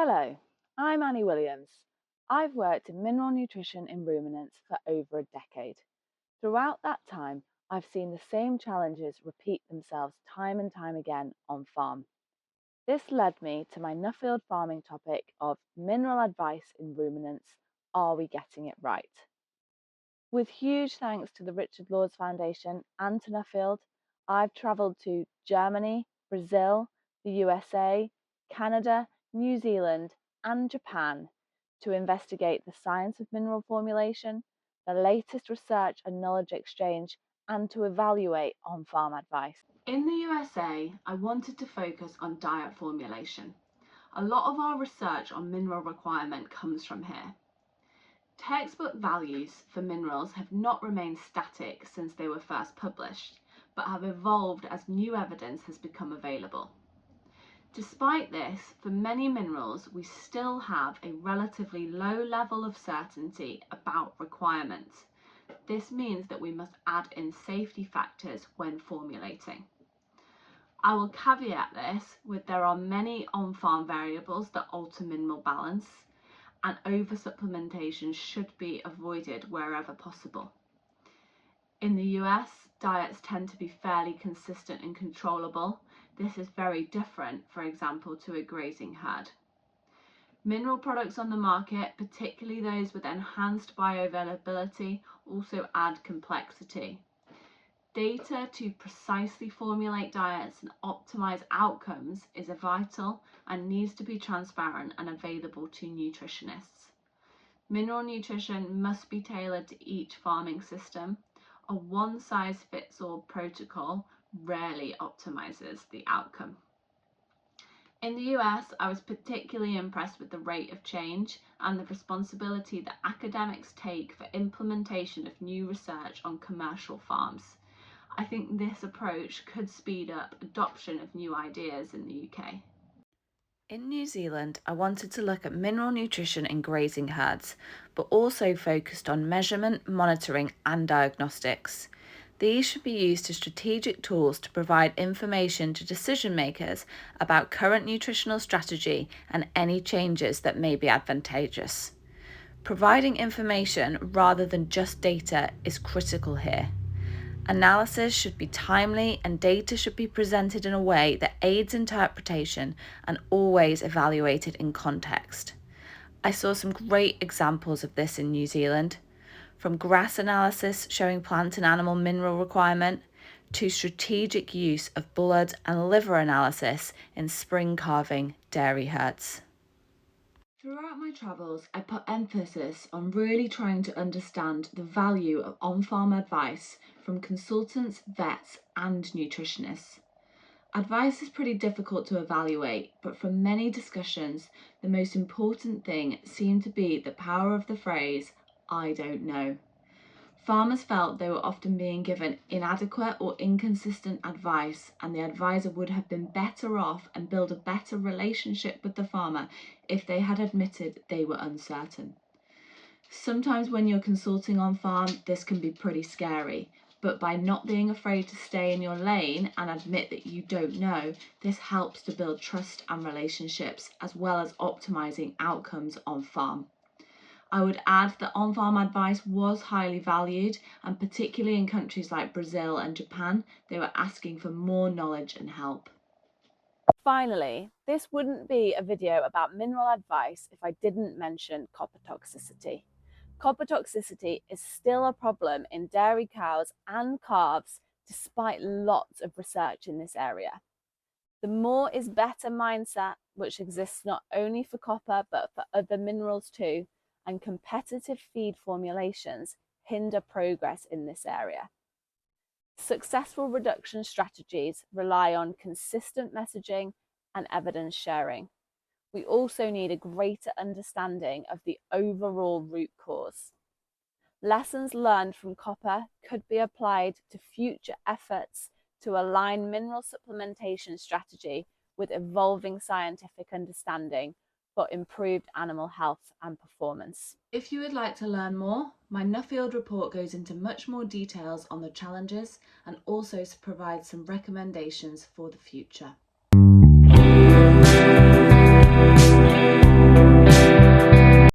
Hello, I'm Annie Williams. I've worked in mineral nutrition in ruminants for over a decade. Throughout that time, I've seen the same challenges repeat themselves time and time again on farm. This led me to my Nuffield farming topic of mineral advice in ruminants. Are we getting it right? With huge thanks to the Richard Lords Foundation and to Nuffield, I've travelled to Germany, Brazil, the USA, Canada, New Zealand, and Japan to investigate the science of mineral formulation, the latest research and knowledge exchange, and to evaluate on farm advice. In the USA, I wanted to focus on diet formulation. A lot of our research on mineral requirement comes from here. Textbook values for minerals have not remained static since they were first published, but have evolved as new evidence has become available. Despite this, for many minerals, we still have a relatively low level of certainty about requirements. This means that we must add in safety factors when formulating. I will caveat this with there are many on-farm variables that alter mineral balance, and oversupplementation should be avoided wherever possible. In the US, diets tend to be fairly consistent and controllable. This is very different, for example, to a grazing herd. Mineral products on the market, particularly those with enhanced bioavailability, also add complexity. Data to precisely formulate diets and optimize outcomes is vital and needs to be transparent and available to nutritionists. Mineral nutrition must be tailored to each farming system. A one-size-fits-all protocol rarely optimizes the outcome. In the US, I was particularly impressed with the rate of change and the responsibility that academics take for implementation of new research on commercial farms. I think this approach could speed up adoption of new ideas in the UK. In New Zealand, I wanted to look at mineral nutrition in grazing herds, but also focused on measurement, monitoring, and diagnostics. These should be used as strategic tools to provide information to decision makers about current nutritional strategy and any changes that may be advantageous. Providing information rather than just data is critical here. Analysis should be timely and data should be presented in a way that aids interpretation and always evaluated in context. I saw some great examples of this in New Zealand, from grass analysis showing plant and animal mineral requirement to strategic use of blood and liver analysis in spring calving dairy herds. Throughout my travels, I put emphasis on really trying to understand the value of on-farm advice from consultants, vets, and nutritionists. Advice is pretty difficult to evaluate, but from many discussions, the most important thing seemed to be the power of the phrase, "I don't know." Farmers felt they were often being given inadequate or inconsistent advice, and the advisor would have been better off and build a better relationship with the farmer if they had admitted they were uncertain. Sometimes when you're consulting on farm, this can be pretty scary, but by not being afraid to stay in your lane and admit that you don't know, this helps to build trust and relationships as well as optimizing outcomes on farm. I would add that on-farm advice was highly valued, and particularly in countries like Brazil and Japan, they were asking for more knowledge and help. Finally, this wouldn't be a video about mineral advice if I didn't mention copper toxicity. Copper toxicity is still a problem in dairy cows and calves despite lots of research in this area. The more is better mindset, which exists not only for copper but for other minerals too, and competitive feed formulations hinder progress in this area. Successful reduction strategies rely on consistent messaging and evidence sharing. We also need a greater understanding of the overall root cause. Lessons learned from copper could be applied to future efforts to align mineral supplementation strategy with evolving scientific understanding for improved animal health and performance. If you would like to learn more, my Nuffield report goes into much more details on the challenges and also provides some recommendations for the future.